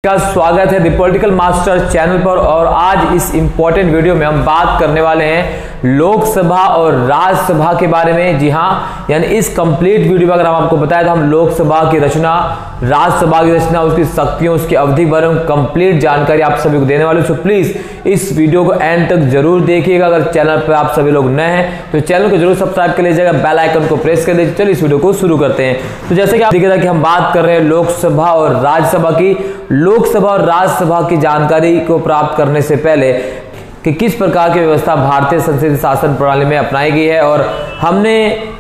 का स्वागत है द पॉलिटिकल मास्टर चैनल पर। और आज इस इंपॉर्टेंट वीडियो में हम बात करने वाले हैं लोकसभा और राज्यसभा के बारे में। जी हाँ, यानी इस कंप्लीट वीडियो में अगर हम आपको बताएं तो हम लोकसभा की रचना, राज्यसभा की रचना, उसकी शक्तियों, उसकी अवधि के बारे में कंप्लीट जानकारी आप सभी को देने वाले। सो प्लीज इस वीडियो को एंड तक जरूर देखिएगा। अगर चैनल पर आप सभी लोग नए हैं तो चैनल को जरूर सब्सक्राइब कर लीजिएगा, बेल आइकन को प्रेस कर लीजिए। चलिए इस वीडियो को शुरू करते हैं। तो जैसे कि आप देखिएगा कि हम बात कर रहे हैं लोकसभा और राज्यसभा की। लोकसभा और राज्यसभा की जानकारी को प्राप्त करने से पहले कि किस प्रकार की व्यवस्था भारतीय संसदीय शासन प्रणाली में अपनाई गई है और हमने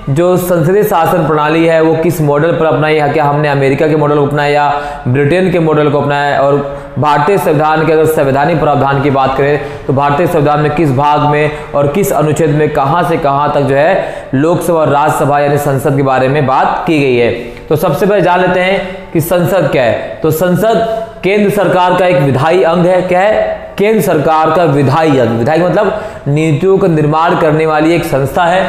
जो संसदीय शासन प्रणाली है वो किस मॉडल पर अपनाई है, क्या हमने अमेरिका के मॉडल को अपनाया या ब्रिटेन के मॉडल को अपनाया है। और भारतीय संविधान के अगर संवैधानिक प्रावधान की बात करें तो भारतीय संविधान में किस भाग में और किस अनुच्छेद में कहां से कहां तक जो है लोकसभा और राज्यसभा यानी संसद के बारे में बात की गई है। तो सबसे पहले जान लेते हैं कि संसद क्या है। तो संसद केंद्र सरकार का एक विधायी अंग है। क्या है? केंद्र सरकार का विधायी अंग। विधायी मतलब नीतियों का निर्माण करने वाली एक संस्था है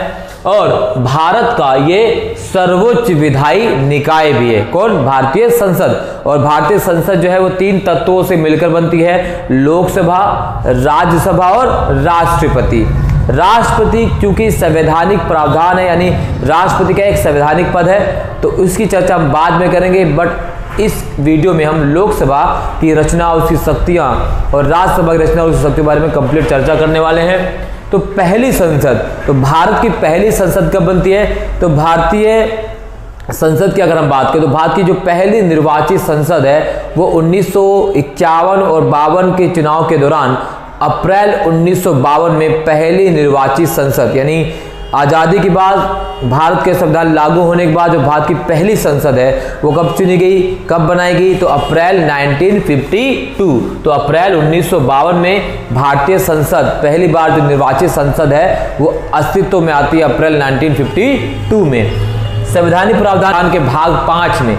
और भारत का ये सर्वोच्च विधायी निकाय भी है। कौन? भारतीय संसद। और भारतीय संसद जो है वो तीन तत्वों से मिलकर बनती है, लोकसभा, राज्यसभा और राष्ट्रपति। राष्ट्रपति क्योंकि संवैधानिक प्रावधान है, यानी राष्ट्रपति का एक संवैधानिक पद है, तो उसकी चर्चा हम बाद में करेंगे। बट इस वीडियो में हम लोकसभा की रचना, उसकी शक्तियां और राज्यसभा की रचना, उसकी शक्ति के बारे में कंप्लीट चर्चा करने वाले हैं। तो पहली संसद, तो भारत की पहली संसद कब बनती है? तो भारतीय संसद की अगर हम बात करें तो भारत की जो पहली निर्वाचित संसद है वो 1951 और 52 के चुनाव के दौरान अप्रैल 1952 में पहली निर्वाचित संसद, यानी आज़ादी के बाद भारत के संविधान लागू होने के बाद जो भारत की पहली संसद है वो कब चुनी गई, कब बनाई गई? तो अप्रैल 1952। तो अप्रैल 1952 में भारतीय संसद, पहली बार जो निर्वाचित संसद है वो अस्तित्व में आती है अप्रैल 1952 में। संवैधानिक प्रावधान के भाग 5 में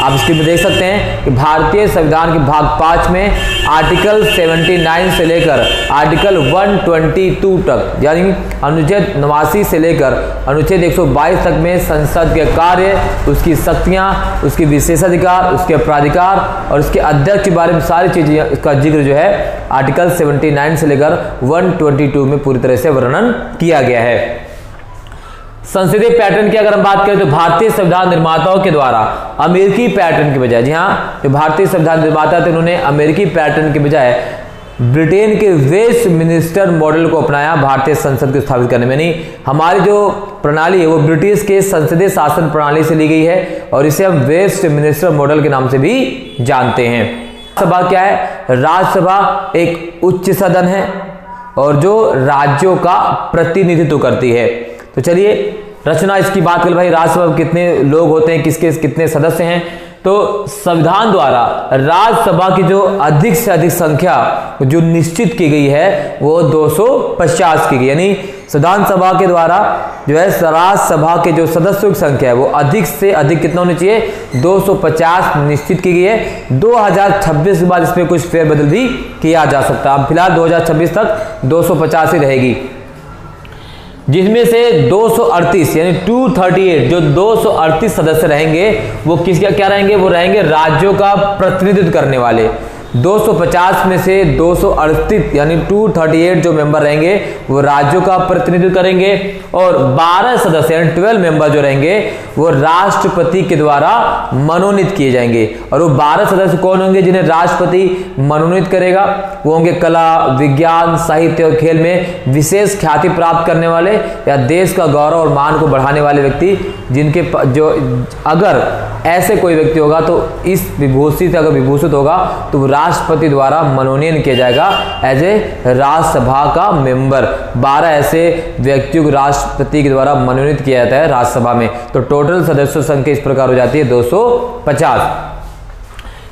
आप स्क्रीन में देख सकते हैं कि भारतीय संविधान के भाग 5 में आर्टिकल 79 से लेकर आर्टिकल 122 तक, यानी अनुच्छेद 89 से लेकर अनुच्छेद 122 तक में संसद के कार्य, उसकी शक्तियां, उसके विशेषाधिकार, उसके प्राधिकार और उसके अध्यक्ष के बारे में सारी चीजें, इसका जिक्र जो है आर्टिकल 79 से लेकर 122 में पूरी तरह से वर्णन किया गया है। संसदीय पैटर्न की अगर हम बात करें तो भारतीय संविधान निर्माताओं के द्वारा अमेरिकी पैटर्न के बजाय, जी हाँ, जो भारतीय संविधान निर्माता थे उन्होंने अमेरिकी पैटर्न के बजाय ब्रिटेन के वेस्टमिनिस्टर मॉडल को अपनाया भारतीय संसद को स्थापित करने में। नहीं, हमारी जो प्रणाली है वो ब्रिटिश के संसदीय शासन प्रणाली से ली गई है और इसे हम वेस्टमिनिस्टर मॉडल के नाम से भी जानते हैं। राज्यसभा क्या है? राज्यसभा एक उच्च सदन है और जो राज्यों का प्रतिनिधित्व करती है। तो चलिए रचना इसकी बात करें। भाई राज्यसभा में कितने लोग होते हैं, किसके कितने सदस्य हैं? तो संविधान द्वारा राज्यसभा की जो अधिक से अधिक संख्या जो निश्चित की गई है वो 250 की गई, यानी संविधान सभा के द्वारा जो है राज्यसभा के जो सदस्यों की संख्या है वो अधिक से अधिक कितना होनी चाहिए? 250 निश्चित की गई है। 2026 के बाद इसमें कुछ फेरबदल भी किया जा सकता है। अब फिलहाल 2026 तक 250 ही रहेगी, जिसमें से 238 यानी 238 जो 238 सदस्य रहेंगे वो किसका क्या रहेंगे? वो रहेंगे राज्यों का प्रतिनिधित्व करने वाले। 250 में से 238 यानी 238 जो मेंबर रहेंगे वो राज्यों का प्रतिनिधित्व करेंगे और 12 सदस्य यानी 12 मेंबर जो रहेंगे वो राष्ट्रपति के द्वारा मनोनीत किए जाएंगे। और वो 12 सदस्य कौन होंगे जिन्हें राष्ट्रपति मनोनीत करेगा? वो होंगे कला, विज्ञान, साहित्य और खेल में विशेष ख्याति प्राप्त करने वाले या देश का गौरव और मान को बढ़ाने वाले व्यक्ति, जिनके जो अगर ऐसे कोई व्यक्ति होगा तो इस विभूषित से अगर विभूषित होगा तो राष्ट्रपति द्वारा मनोनयन किया जाएगा एज ए राज्यसभा का मेंबर। 12 ऐसे व्यक्तियों को राष्ट्रपति के द्वारा मनोनीत किया जाता है राज्यसभा में। तो टोटल सदस्यों संख्या इस प्रकार हो जाती है 250।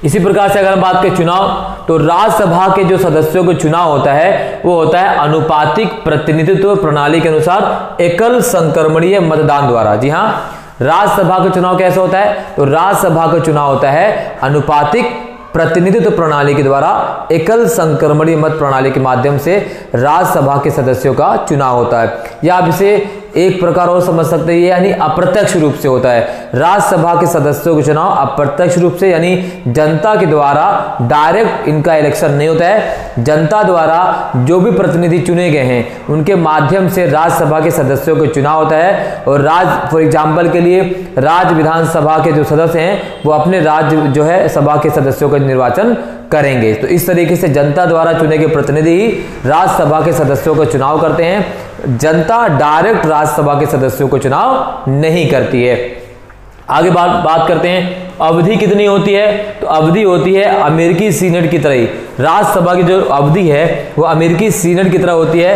इसी प्रकार से अगर हम बात करें चुनाव, तो राज्यसभा के जो सदस्यों को चुनाव होता है वो होता है अनुपातिक प्रतिनिधित्व प्रणाली के अनुसार एकल संक्रमणीय मतदान द्वारा। जी हाँ, राज्यसभा का चुनाव कैसे होता है? तो राज्यसभा का चुनाव होता है अनुपातिक प्रतिनिधित्व प्रणाली के द्वारा एकल संक्रमणीय मत प्रणाली के माध्यम से राज्यसभा के सदस्यों का चुनाव होता है। या आप इसे एक प्रकार और समझ सकते हैं, यानी अप्रत्यक्ष रूप से होता है। राज्यसभा के सदस्यों का चुनाव अप्रत्यक्ष रूप से, यानी जनता के द्वारा डायरेक्ट इनका इलेक्शन नहीं होता है। जनता द्वारा जो भी प्रतिनिधि चुने गए हैं उनके माध्यम से राज्यसभा के सदस्यों का चुनाव होता है। और फॉर एग्जाम्पल के लिए राज्य विधानसभा के जो सदस्य हैं वो अपने राज्य जो है सभा के सदस्यों का निर्वाचन करेंगे। तो इस तरीके से जनता द्वारा चुने गए प्रतिनिधि ही राज्यसभा के सदस्यों का चुनाव करते हैं। जनता डायरेक्ट राज्यसभा के सदस्यों को चुनाव नहीं करती है। आगे बात करते हैं अवधि कितनी होती है। तो अवधि होती है अमेरिकी सीनेट की तरह ही। राज्यसभा की जो अवधि है वो अमेरिकी सीनेट की तरह होती है।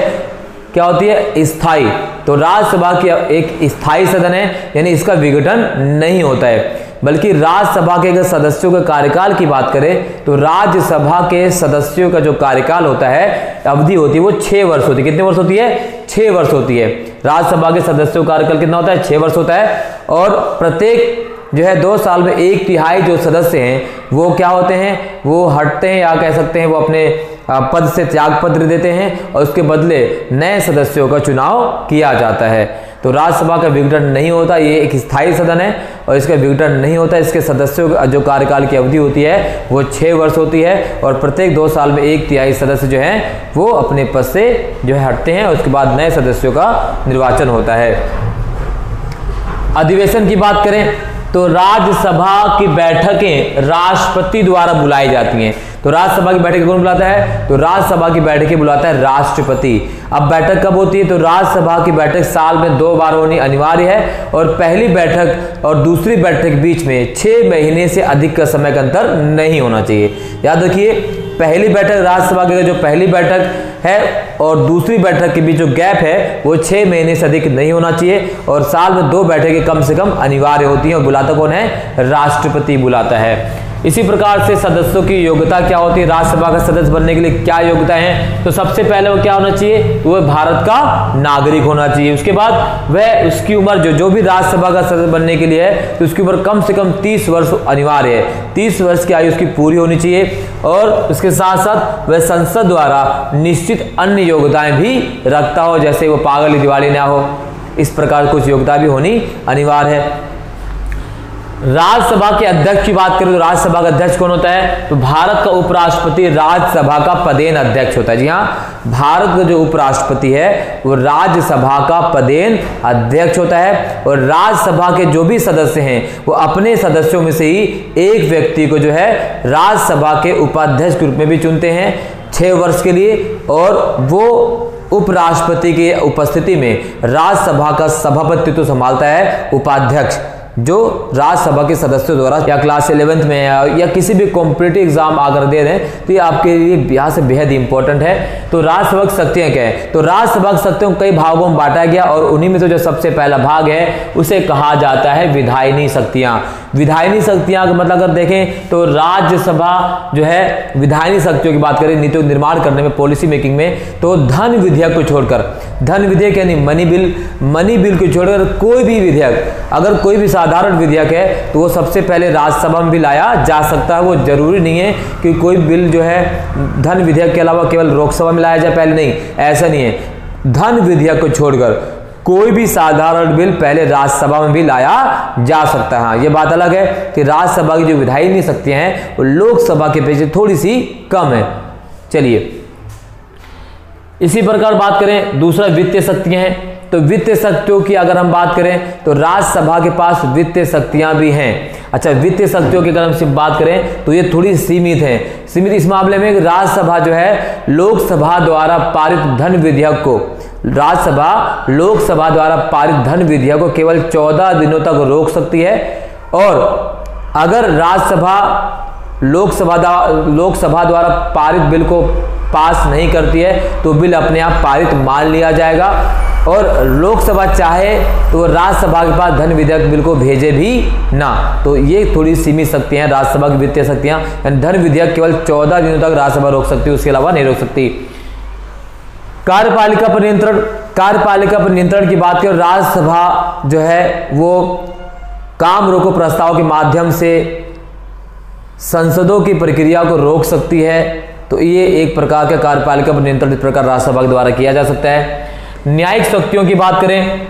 क्या होती है? स्थायी। तो राज्यसभा की एक स्थायी सदन है, यानी इसका विघटन नहीं होता है। बल्कि राज्यसभा के अगर सदस्यों के कार्यकाल की बात करें तो राज्यसभा के सदस्यों का जो कार्यकाल होता है, अवधि होती है वो 6 वर्ष होती है। कितने वर्ष होती है? 6 वर्ष होती है। राज्यसभा के सदस्यों का कार्यकाल कितना होता है? 6 वर्ष होता है। और प्रत्येक जो है 2 साल में 1/3 जो सदस्य हैं वो क्या होते हैं? वो हटते हैं, या कह सकते हैं वो अपने पद से त्याग पत्र देते हैं और उसके बदले नए सदस्यों का चुनाव किया जाता है। तो राज्यसभा का विघटन नहीं होता, ये एक स्थायी सदन है और इसका विघटन नहीं होता। इसके सदस्यों का जो कार्यकाल की अवधि होती है वो 6 वर्ष होती है और प्रत्येक 2 साल में 1/3 सदस्य जो हैं वो अपने पद से जो है हटते हैं और उसके बाद नए सदस्यों का निर्वाचन होता है। अधिवेशन की बात करें तो राज्यसभा की बैठकें राष्ट्रपति द्वारा बुलाई जाती हैं। तो राज्यसभा की बैठक कौन बुलाता है? तो राज्यसभा की बैठकें बुलाता है राष्ट्रपति। अब बैठक कब होती है? तो राज्यसभा की बैठक साल में 2 बार होनी अनिवार्य है और पहली बैठक और दूसरी बैठक के बीच में 6 महीने से अधिक का समय का अंतर नहीं होना चाहिए। याद रखिए, पहली बैठक राज्यसभा की जो पहली बैठक है और दूसरी बैठक के बीच जो गैप है वो 6 महीने से अधिक नहीं होना चाहिए और साल में 2 बैठकें कम से कम अनिवार्य होती हैं और बुलाता कौन है? राष्ट्रपति बुलाता है। इसी प्रकार से सदस्यों की योग्यता क्या होती है? राज्यसभा का सदस्य बनने के लिए क्या योग्यता है? तो सबसे पहले वो क्या होना चाहिए? वो भारत का नागरिक होना चाहिए। उसके बाद वह उसकी उम्र जो भी राज्यसभा का सदस्य बनने के लिए है तो उसकी उम्र कम से कम 30 वर्ष अनिवार्य है। 30 वर्ष की आयु उसकी पूरी होनी चाहिए और उसके साथ साथ वह संसद द्वारा निश्चित अन्य योग्यताएं भी रखता हो, जैसे वो पागल दिवाली ना हो, इस प्रकार कुछ योग्यता भी होनी अनिवार्य है। राज्यसभा के अध्यक्ष की बात करें तो राज्यसभा का अध्यक्ष कौन होता है? तो भारत का उपराष्ट्रपति राज्यसभा का पदेन अध्यक्ष होता है। जी हाँ, भारत का जो उपराष्ट्रपति है वो राज्यसभा का पदेन अध्यक्ष होता है और राज्यसभा के जो भी सदस्य हैं वो अपने सदस्यों में से ही एक व्यक्ति को जो है राज्यसभा के उपाध्यक्ष के रूप में भी चुनते हैं 6 वर्ष के लिए और वो उपराष्ट्रपति की उपस्थिति में राज्यसभा का सभापतित्व संभालता है उपाध्यक्ष, जो राज्यसभा के सदस्यों द्वारा या क्लास 11th में या किसी भी कॉम्पिटिटिव एग्जाम अगर दे रहे हैं तो ये आपके लिए यहाँ से बेहद इंपॉर्टेंट है। तो राज्यसभा की शक्तियां क्या है? तो राज्यसभा की शक्तियों को कई भागों में बांटा गया और उन्हीं में से जो सबसे पहला भाग है उसे कहा जाता है विधायिनी शक्तियां। विधायिनी शक्तियां का मतलब अगर देखें तो राज्यसभा जो है विधायिनी शक्तियों की बात करें नीति निर्माण करने में, पॉलिसी मेकिंग में, तो धन विधेयक को छोड़कर, धन विधेयक यानी मनी बिल को छोड़कर कोई भी विधेयक, अगर कोई भी साधारण विधेयक है तो वो सबसे पहले राज्यसभा में भी लाया जा सकता है। वो जरूरी नहीं है कि कोई बिल जो है धन विधेयक के अलावा केवल लोकसभा में लाया जाए, पहले नहीं, ऐसा नहीं है। धन विधेयक को छोड़कर कोई भी साधारण बिल पहले राज्यसभा में भी लाया जा सकता है। हाँ, ये बात अलग है कि राज्यसभा की जो विधायिनी शक्तियां हैं वो लोकसभा के अपेक्षा थोड़ी सी कम है। चलिए, इसी प्रकार बात करें दूसरा वित्तीय शक्तियां हैं। तो वित्तीय शक्तियों की अगर हम बात करें तो राज्यसभा के पास वित्तीय शक्तियां भी हैं। अच्छा, वित्तीय शक्तियों की अगर हम बात करें तो ये थोड़ी सीमित है। सीमित इस मामले में राज्यसभा जो है लोकसभा द्वारा पारित धन विधेयक को, राज्यसभा लोकसभा द्वारा पारित धन विधेयक को केवल 14 दिनों तक रोक सकती है और अगर राज्यसभा लोकसभा द्वारा पारित बिल को पास नहीं करती है तो बिल अपने आप पारित मान लिया जाएगा और लोकसभा चाहे तो राज्यसभा के पास धन विधेयक बिल को भेजे भी ना। तो ये थोड़ी सीमित शक्तियां हैं राज्यसभा की वित्तीय शक्तियां। धन विधेयक केवल 14 दिनों तक राज्यसभा रोक सकती है, उसके अलावा नहीं रोक सकती। कार्यपालिका पर नियंत्रण की बात करें, राज्यसभा जो है वो काम रोको प्रस्ताव के माध्यम से संसदों की प्रक्रिया को रोक सकती है। तो ये एक प्रकार का कार्यपालिका पर नियंत्रण इस प्रकार राज्यसभा के द्वारा किया जा सकता है। न्यायिक शक्तियों की बात करें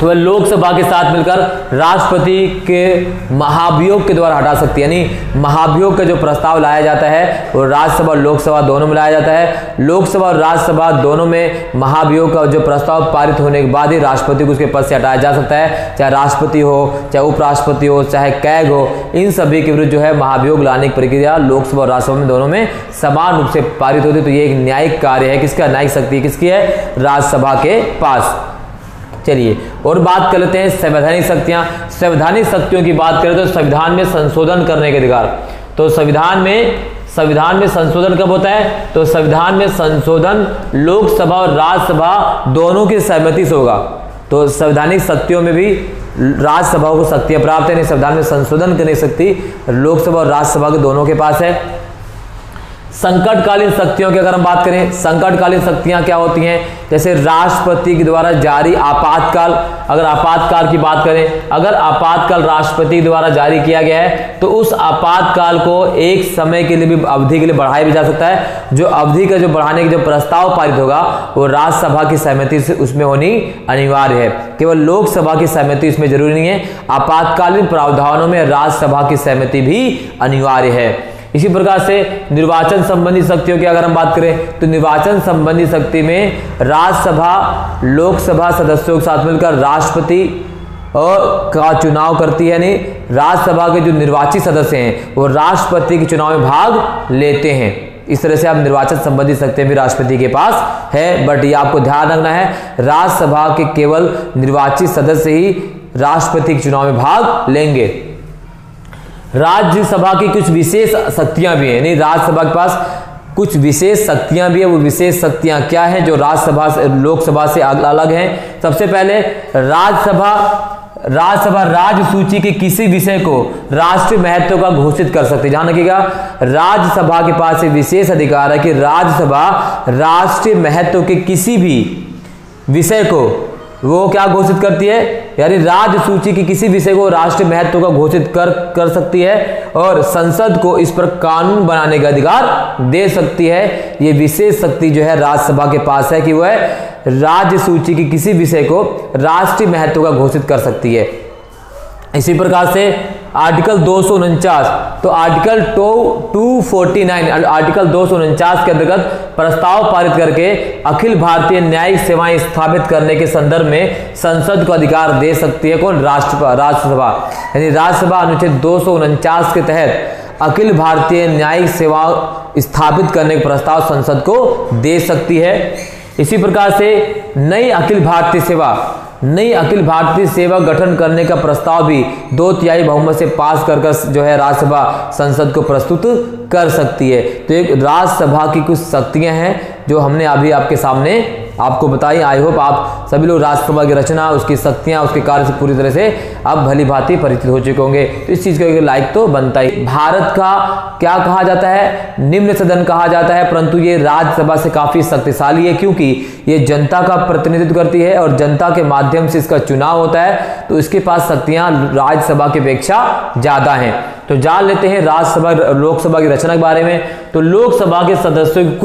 तो वह लोकसभा के साथ मिलकर राष्ट्रपति के महाभियोग के द्वारा हटा सकती है। यानी महाभियोग का जो प्रस्ताव लाया जाता है वो राज्यसभा और लोकसभा दोनों में लाया जाता है। लोकसभा और राज्यसभा दोनों में महाभियोग का जो प्रस्ताव पारित होने के बाद ही राष्ट्रपति को उसके पद से हटाया जा सकता है, चाहे राष्ट्रपति हो, चाहे उपराष्ट्रपति हो, चाहे कैग हो। इन सभी के विरुद्ध जो है महाभियोग लाने की प्रक्रिया लोकसभा और राज्यसभा में दोनों में समान रूप से पारित होती है। तो ये एक न्यायिक कार्य है। किसका? न्यायिक शक्ति किसकी है? राज्यसभा के पास। चलिए और बात कर लेते हैं संवैधानिक शक्तियां। संवैधानिक शक्तियों की बात करें तो संविधान में संशोधन करने के अधिकार। तो संविधान में संशोधन कब होता है? तो संविधान में संशोधन लोकसभा और राज्यसभा दोनों की सहमति से होगा। तो संवैधानिक शक्तियों में भी राज्यसभा को शक्तियां प्राप्त है। संविधान में संशोधन करने की शक्ति लोकसभा और राज्यसभा के दोनों के पास है। संकटकालीन शक्तियों की अगर हम बात करें, संकटकालीन शक्तियां क्या होती हैं? जैसे राष्ट्रपति के द्वारा जारी आपातकाल। अगर आपातकाल की बात करें, अगर आपातकाल राष्ट्रपति द्वारा जारी किया गया है तो उस आपातकाल को एक समय के लिए भी, अवधि के लिए बढ़ाया भी जा सकता है। जो अवधि का जो बढ़ाने का जो प्रस्ताव पारित होगा वो राज्यसभा की सहमति से उसमें होनी अनिवार्य है। केवल लोकसभा की सहमति इसमें जरूरी नहीं है। आपातकालीन प्रावधानों में राज्यसभा की सहमति भी अनिवार्य है। इसी प्रकार से निर्वाचन संबंधी शक्तियों की अगर हम बात करें तो निर्वाचन संबंधी शक्ति में राज्यसभा लोकसभा सदस्यों के साथ मिलकर राष्ट्रपति का चुनाव करती है। यानी राज्यसभा के जो निर्वाचित सदस्य हैं वो राष्ट्रपति के चुनाव में भाग लेते हैं। इस तरह से आप निर्वाचन संबंधी शक्तियां भी राष्ट्रपति के पास है। बट ये आपको ध्यान रखना है, राज्यसभा के केवल निर्वाचित सदस्य ही राष्ट्रपति के चुनाव में भाग लेंगे। राज्यसभा की कुछ विशेष शक्तियां भी हैं। नहीं, राज्यसभा के पास कुछ विशेष शक्तियां भी है। वो विशेष शक्तियां क्या हैं जो राज्यसभा से लोकसभा से अलग हैं? सबसे पहले राज्यसभा राज्य सूची के किसी विषय को राष्ट्रीय महत्व का घोषित कर सकती है। ध्यान रखिएगा, राज्यसभा के पास एक विशेष अधिकार है कि राज्यसभा राष्ट्रीय महत्व के किसी भी विषय को वो क्या घोषित करती है? यानी राज्य सूची की किसी विषय को राष्ट्रीय महत्व का घोषित कर सकती है और संसद को इस पर कानून बनाने का अधिकार दे सकती है। ये विशेष शक्ति जो है राज्यसभा के पास है कि वह राज्य सूची की किसी विषय को राष्ट्रीय महत्व का घोषित कर सकती है। इसी प्रकार से आर्टिकल 249, तो आर्टिकल 249 आर्टिकल 249 के अंतर्गत प्रस्ताव पारित करके अखिल भारतीय न्यायिक सेवाएं स्थापित करने के संदर्भ में संसद को अधिकार दे सकती है। कौन? राज्यसभा। यानी राज्यसभा अनुच्छेद 249 के तहत अखिल भारतीय न्यायिक सेवा स्थापित करने का प्रस्ताव संसद को दे सकती है। इसी प्रकार से नई अखिल भारतीय सेवा गठन करने का प्रस्ताव भी 2/3 बहुमत से पास कर जो है राज्यसभा संसद को प्रस्तुत कर सकती है। तो एक राज्यसभा की कुछ शक्तियां हैं जो हमने अभी आपके सामने आपको बताई। आई होप आप सभी लोग राज्यसभा की रचना, उसकी शक्तियां, उसके कार्य से पूरी तरह से अब भली भांति परिचित हो चुके होंगे। तो इस चीज का लाइक तो बनता ही। भारत का क्या कहा जाता है? निम्न सदन कहा जाता है, परंतु ये राज्यसभा से काफी शक्तिशाली है क्योंकि ये जनता का प्रतिनिधित्व करती है और जनता के माध्यम से इसका चुनाव होता है। तो इसके पास शक्तियां राज्यसभा की अपेक्षा ज्यादा हैं। तो जान लेते हैं राज्यसभा लोकसभा की रचना के बारे में। तो लोकसभा के सदस्यों की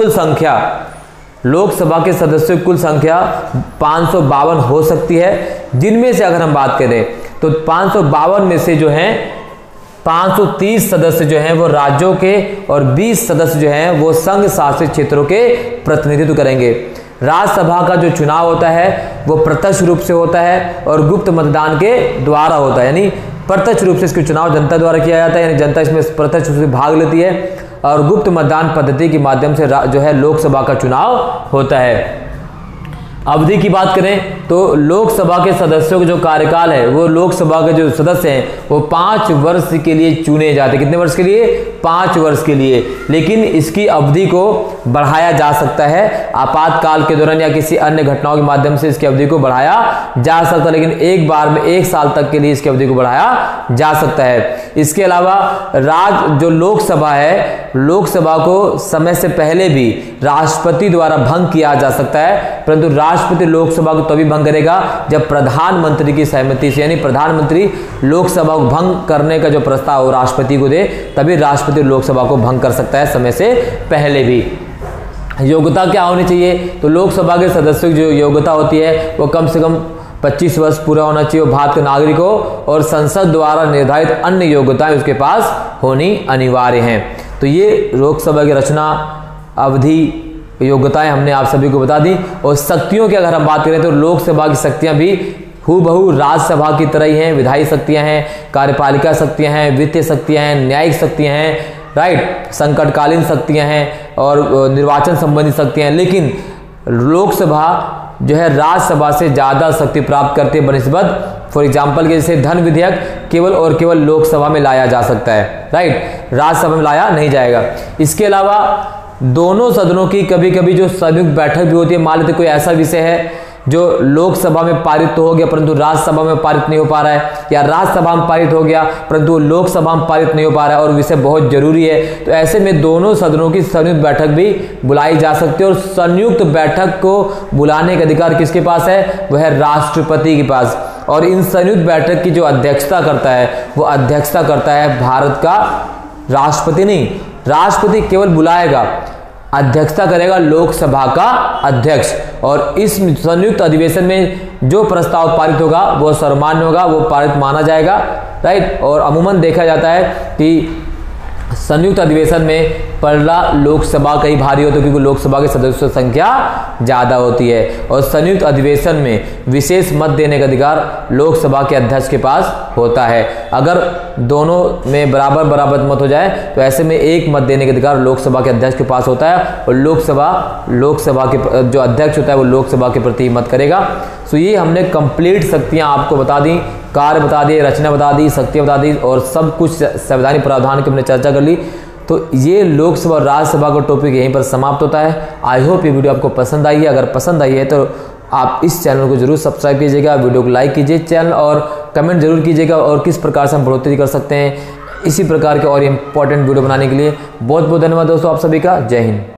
कुल संख्या 552 हो सकती है, जिनमें से अगर हम बात करें तो 552 में से जो हैं 530 सदस्य जो हैं वो राज्यों के और 20 सदस्य जो हैं वो संघ शासित क्षेत्रों के प्रतिनिधित्व करेंगे। राज्यसभा का जो चुनाव होता है वो प्रत्यक्ष रूप से होता है और गुप्त मतदान के द्वारा होता है। यानी प्रत्यक्ष रूप से इसका चुनाव जनता द्वारा किया जाता है, यानी जनता इसमें प्रत्यक्ष रूप से भाग लेती है और गुप्त मतदान पद्धति के माध्यम से जो है लोकसभा का चुनाव होता है। अवधि की बात करें तो लोकसभा के सदस्यों का जो कार्यकाल है वो लोकसभा के जो सदस्य हैं वो 5 वर्ष के लिए चुने जाते हैं। कितने वर्ष के लिए? 5 वर्ष के लिए। लेकिन इसकी अवधि को बढ़ाया जा सकता है आपातकाल के दौरान या किसी अन्य घटनाओं के माध्यम से इसकी अवधि को बढ़ाया जा सकता है, लेकिन एक बार में 1 साल तक के लिए इसकी अवधि को बढ़ाया जा सकता है। इसके अलावा जो लोकसभा है, लोकसभा को समय से पहले भी राष्ट्रपति द्वारा भंग किया जा सकता है, परंतु राष्ट्रपति लोकसभा को तभी भंग करेगा जब प्रधानमंत्री की सहमति से, यानी प्रधानमंत्री लोकसभा को भंग करने का जो प्रस्ताव राष्ट्रपति को दे, तभी राष्ट्रपति लोकसभा को भंग कर सकता है समय से पहले भी। योग्यता क्या होनी चाहिए? तो लोकसभा के सदस्यों की जो योग्यता होती है वो कम से कम 25 वर्ष पूरा होना चाहिए भारत के नागरिक हो और संसद द्वारा निर्धारित अन्य योग्यताएं उसके पास होनी अनिवार्य हैं। तो ये लोकसभा की रचना, अवधि, योग्यताएं हमने आप सभी को बता दी। और शक्तियों की अगर हम बात करें तो लोकसभा की शक्तियां भी हूबहू राज्यसभा की तरह ही हैं। विधायी शक्तियां हैं, कार्यपालिका शक्तियां हैं, वित्तीय शक्तियां हैं, न्यायिक शक्तियां हैं, राइट, संकटकालीन शक्तियां हैं और निर्वाचन संबंधी शक्तियां हैं। लेकिन लोकसभा जो है राज्यसभा से ज़्यादा शक्ति प्राप्त करती है बनिस्बत फॉर एग्जाम्पल के जैसे धन विधेयक केवल और केवल लोकसभा में लाया जा सकता है, राइट, राज्यसभा में लाया नहीं जाएगा। इसके अलावा दोनों सदनों की कभी कभी जो संयुक्त बैठक भी होती है, मान लेते कोई ऐसा विषय है जो लोकसभा में पारित तो हो गया परंतु राज्यसभा में पारित नहीं हो पा रहा है, या राज्यसभा में पारित हो गया परंतु लोकसभा में पारित नहीं हो पा रहा है और विषय बहुत जरूरी है, तो ऐसे में दोनों सदनों की संयुक्त बैठक भी बुलाई जा सकती है। और संयुक्त बैठक को बुलाने का अधिकार किसके पास है? वह है राष्ट्रपति के पास। और इन संयुक्त बैठक की जो अध्यक्षता करता है वो अध्यक्षता करता है भारत का राष्ट्रपति नहीं, राष्ट्रपति केवल बुलाएगा, अध्यक्षता करेगा लोकसभा का अध्यक्ष। और इस संयुक्त अधिवेशन में जो प्रस्ताव पारित होगा वो सर्वमान्य होगा, वो पारित माना जाएगा, राइट। और अमूमन देखा जाता है कि संयुक्त अधिवेशन में पहला लोकसभा कई भारी होती है क्योंकि लोकसभा के सदस्यों की संख्या ज़्यादा होती है। और संयुक्त अधिवेशन में विशेष मत देने का अधिकार लोकसभा के अध्यक्ष के पास होता है। अगर दोनों में बराबर बराबर मत हो जाए तो ऐसे में एक मत देने का अधिकार लोकसभा के अध्यक्ष के पास होता है और लोकसभा के जो अध्यक्ष होता है वो लोकसभा के प्रति मत करेगा। सो ये हमने कंप्लीट शक्तियाँ आपको बता दी, कार्य बता दिए, रचना बता दी, शक्तियाँ बता दी और सब कुछ संवैधानिक प्रावधान की हमने चर्चा कर ली। तो ये लोकसभा और राज्यसभा का टॉपिक यहीं पर समाप्त होता है। आई होप ये वीडियो आपको पसंद आई है। अगर पसंद आई है तो आप इस चैनल को जरूर सब्सक्राइब कीजिएगा, वीडियो को लाइक कीजिए चैनल और कमेंट जरूर कीजिएगा और किस प्रकार से हम बढ़ोतरी कर सकते हैं इसी प्रकार के और इंपॉर्टेंट वीडियो बनाने के लिए। बहुत बहुत धन्यवाद दोस्तों आप सभी का। जय हिंद।